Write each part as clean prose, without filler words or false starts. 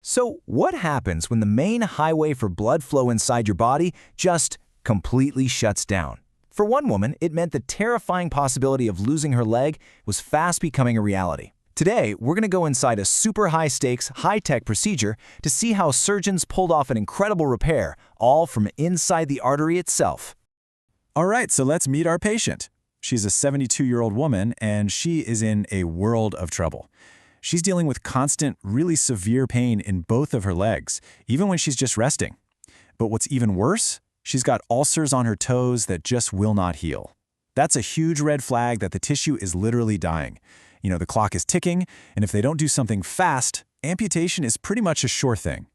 So what happens when the main highway for blood flow inside your body just completely shuts down? For one woman, it meant the terrifying possibility of losing her leg was fast becoming a reality. Today, we're going to go inside a super high-stakes, high-tech procedure to see how surgeons pulled off an incredible repair, all from inside the artery itself. All right, so let's meet our patient. She's a 72-year-old woman, and she is in a world of trouble. She's dealing with constant, really severe pain in both of her legs, even when she's just resting. But what's even worse? She's got ulcers on her toes that just will not heal. That's a huge red flag that the tissue is literally dying. You know, the clock is ticking, and if they don't do something fast, amputation is pretty much a sure thing.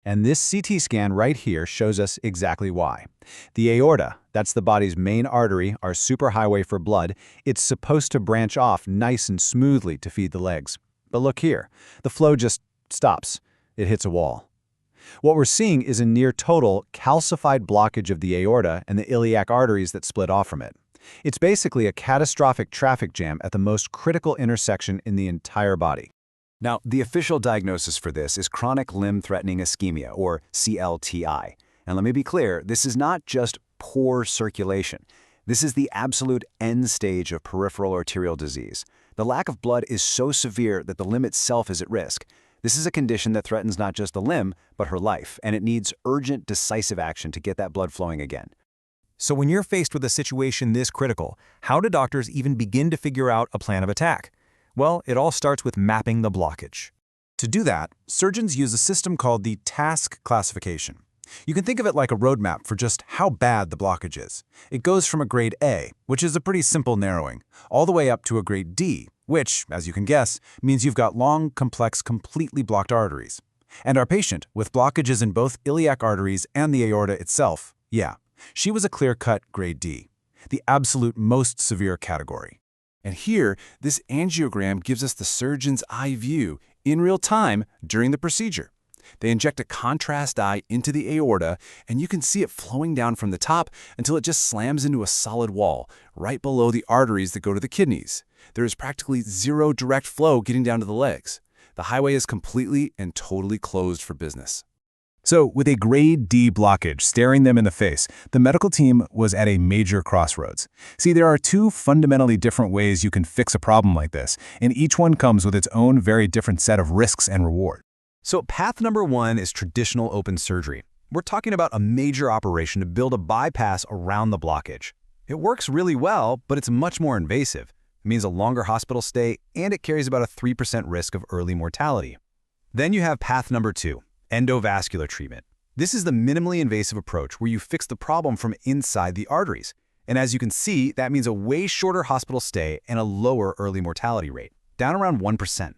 And this CT scan right here shows us exactly why. The aorta, that's the body's main artery, our superhighway for blood, it's supposed to branch off nice and smoothly to feed the legs. But look here, the flow just stops. It hits a wall. What we're seeing is a near-total calcified blockage of the aorta and the iliac arteries that split off from it. It's basically a catastrophic traffic jam at the most critical intersection in the entire body. Now, the official diagnosis for this is chronic limb-threatening ischemia, or CLTI. And let me be clear, this is not just poor circulation. This is the absolute end stage of peripheral arterial disease. The lack of blood is so severe that the limb itself is at risk. This is a condition that threatens not just the limb, but her life, and it needs urgent, decisive action to get that blood flowing again. So when you're faced with a situation this critical, how do doctors even begin to figure out a plan of attack? Well, it all starts with mapping the blockage. To do that, surgeons use a system called the task classification. You can think of it like a roadmap for just how bad the blockage is. It goes from a grade A, which is a pretty simple narrowing, all the way up to a grade D, which, as you can guess, means you've got long, complex, completely blocked arteries. And our patient, with blockages in both iliac arteries and the aorta itself, yeah, she was a clear-cut grade D, the absolute most severe category. And here, this angiogram gives us the surgeon's eye view in real time during the procedure. They inject a contrast dye into the aorta, and you can see it flowing down from the top until it just slams into a solid wall, right below the arteries that go to the kidneys. There is practically zero direct flow getting down to the legs. The highway is completely and totally closed for business. So, with a grade D blockage staring them in the face, the medical team was at a major crossroads. See, there are two fundamentally different ways you can fix a problem like this, and each one comes with its own very different set of risks and reward. So path number one is traditional open surgery. We're talking about a major operation to build a bypass around the blockage. It works really well, but it's much more invasive. It means a longer hospital stay, and it carries about a 3% risk of early mortality. Then you have path number two, endovascular treatment. This is the minimally invasive approach where you fix the problem from inside the arteries. And as you can see, that means a way shorter hospital stay and a lower early mortality rate, down around 1%.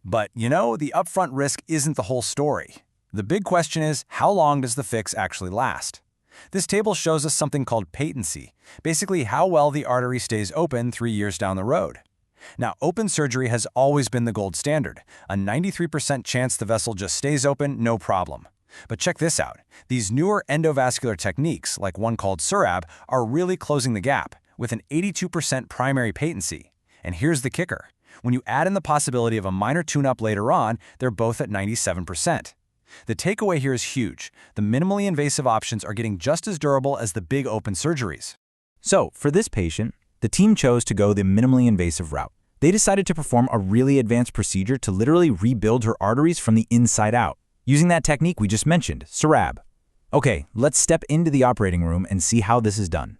But, you know, the upfront risk isn't the whole story. The big question is, how long does the fix actually last? This table shows us something called patency, basically how well the artery stays open 3 years down the road. Now, open surgery has always been the gold standard, a 93% chance the vessel just stays open, no problem. But check this out. These newer endovascular techniques, like one called CERAB, are really closing the gap, with an 82% primary patency. And here's the kicker. When you add in the possibility of a minor tune-up later on, they're both at 97%. The takeaway here is huge. The minimally invasive options are getting just as durable as the big open surgeries. So, for this patient, the team chose to go the minimally invasive route. They decided to perform a really advanced procedure to literally rebuild her arteries from the inside out, using that technique we just mentioned, CERAB. Okay, let's step into the operating room and see how this is done.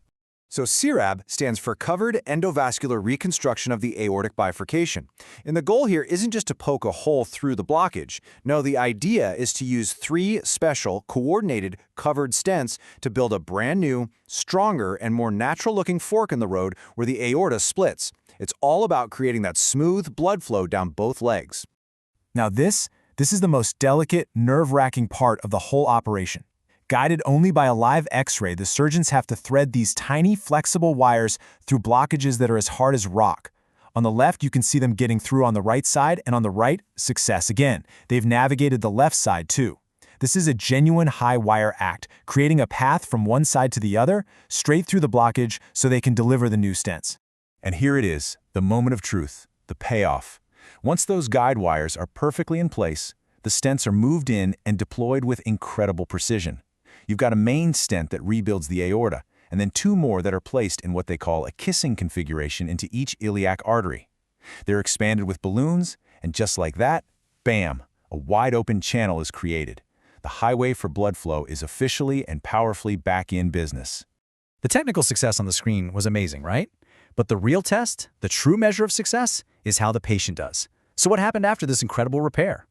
So CERAB stands for Covered Endovascular Reconstruction of the Aortic Bifurcation. And the goal here isn't just to poke a hole through the blockage. No, the idea is to use 3 special, coordinated, covered stents to build a brand new, stronger, and more natural-looking fork in the road where the aorta splits. It's all about creating that smooth blood flow down both legs. Now this is the most delicate, nerve-wracking part of the whole operation. Guided only by a live X-ray, the surgeons have to thread these tiny, flexible wires through blockages that are as hard as rock. On the left, you can see them getting through on the right side, and on the right, success again. They've navigated the left side too. This is a genuine high-wire act, creating a path from one side to the other, straight through the blockage so they can deliver the new stents. And here it is, the moment of truth, the payoff. Once those guide wires are perfectly in place, The stents are moved in and deployed with incredible precision. You've got a main stent that rebuilds the aorta, and then 2 more that are placed in what they call a kissing configuration into each iliac artery. They're expanded with balloons, and just like that, bam, a wide-open channel is created. The highway for blood flow is officially and powerfully back in business. The technical success on the screen was amazing, right? But the real test, the true measure of success, is how the patient does. So what happened after this incredible repair?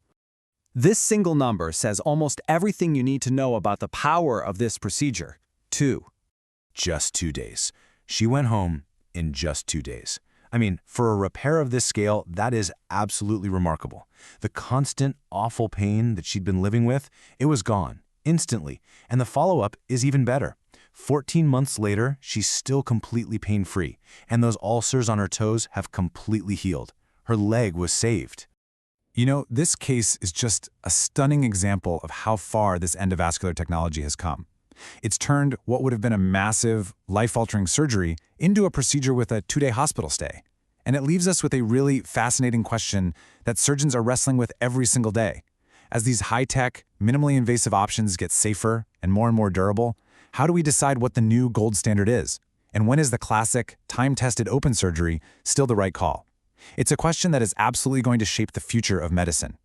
This single number says almost everything you need to know about the power of this procedure. 2. Just 2 days. She went home in just 2 days. I mean, for a repair of this scale, that is absolutely remarkable. The constant, awful pain that she'd been living with, it was gone, instantly, and the follow-up is even better. 14 months later, she's still completely pain-free, and those ulcers on her toes have completely healed. Her leg was saved. You know, this case is just a stunning example of how far this endovascular technology has come. It's turned what would have been a massive, life-altering surgery into a procedure with a 2-day hospital stay. And it leaves us with a really fascinating question that surgeons are wrestling with every single day. As these high-tech, minimally invasive options get safer and more durable, how do we decide what the new gold standard is? And when is the classic, time-tested open surgery still the right call? It's a question that is absolutely going to shape the future of medicine.